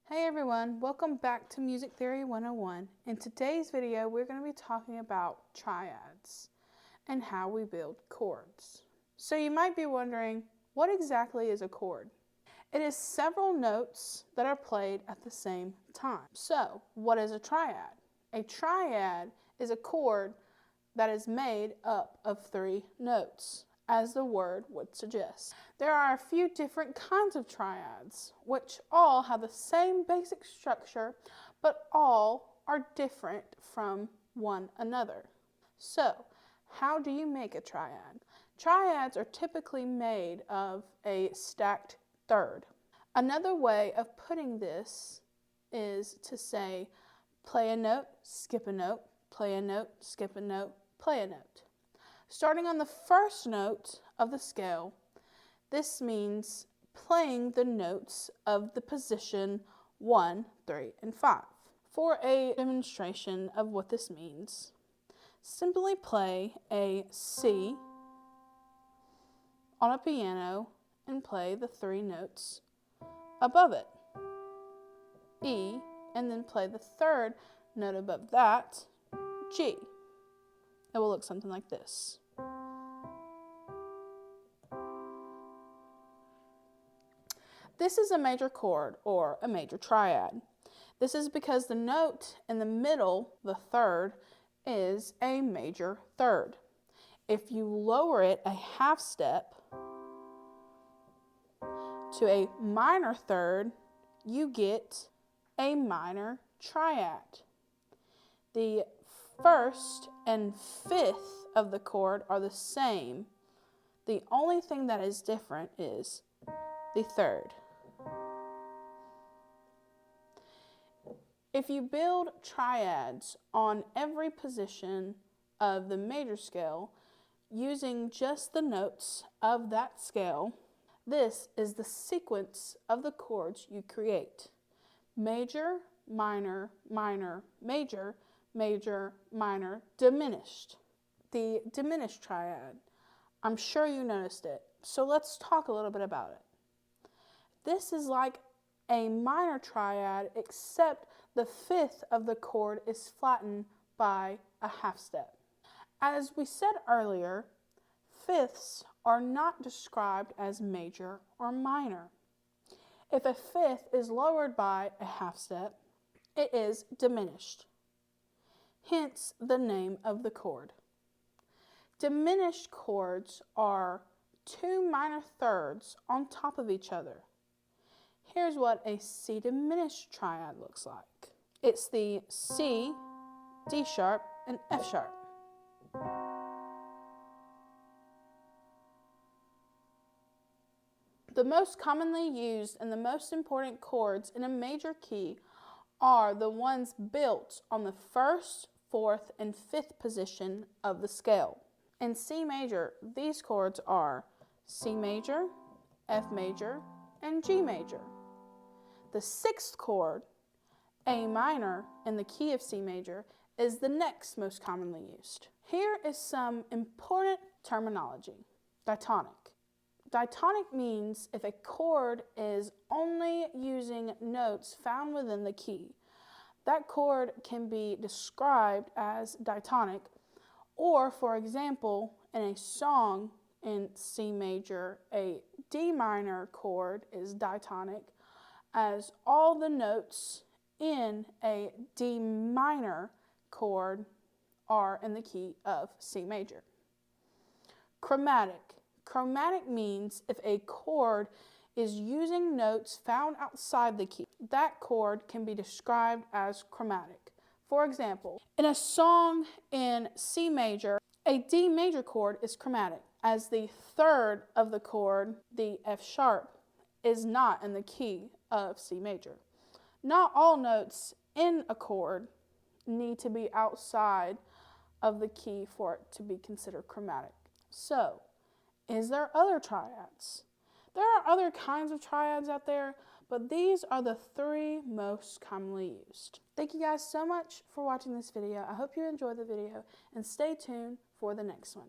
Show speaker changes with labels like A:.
A: Hey everyone, welcome back to Music Theory 101. In today's video, we're going to be talking about triads and how we build chords. So you might be wondering, what exactly is a chord? It is several notes that are played at the same time. So what is a triad? A triad is a chord that is made up of 3 notes, as the word would suggest. There are a few different kinds of triads, which all have the same basic structure, but all are different from one another. So, how do you make a triad? Triads are typically made of a stacked third. Another way of putting this is to say, play a note, skip a note, play a note, skip a note, play a note. Starting on the first note of the scale, this means playing the notes of the position 1, 3, and 5. For a demonstration of what this means, simply play a C on a piano and play the 3 notes above it. E, and then play the 3rd note above that, G. It will look something like this. This is a major chord or a major triad. This is because the note in the middle, the 3rd, is a major 3rd. If you lower it a half step to a minor 3rd, you get a minor triad. The 1st and 5th of the chord are the same. The only thing that is different is the 3rd. If you build triads on every position of the major scale using just the notes of that scale, this is the sequence of the chords you create. Major, minor, minor, major, major, minor, diminished. The diminished triad. I'm sure you noticed it, so let's talk a little bit about it. This is like a minor triad, except the 5th of the chord is flattened by a half step. As we said earlier, 5ths are not described as major or minor. If a 5th is lowered by a half step, it is diminished. Hence the name of the chord. Diminished chords are 2 minor 3rds on top of each other. Here's what a C diminished triad looks like. It's the C, D sharp, and F sharp. The most commonly used and the most important chords in a major key are the ones built on the 1st, 4th, and 5th position of the scale. In C major, these chords are C major, F major, and G major. The 6th chord, A minor, in the key of C major, is the next most commonly used. Here is some important terminology. Diatonic. Diatonic means if a chord is only using notes found within the key. That chord can be described as diatonic, or for example, in a song in C major, a D minor chord is diatonic, as all the notes in a D minor chord are in the key of C major. Chromatic. Chromatic means if a chord is using notes found outside the key, that chord can be described as chromatic. For example, in a song in C major, a D major chord is chromatic, as the 3rd of the chord, the F sharp, is not in the key of C major. Not all notes in a chord need to be outside of the key for it to be considered chromatic. So, is there other triads? There are other kinds of triads out there, but these are the 3 most commonly used. Thank you guys so much for watching this video. I hope you enjoyed the video and stay tuned for the next one.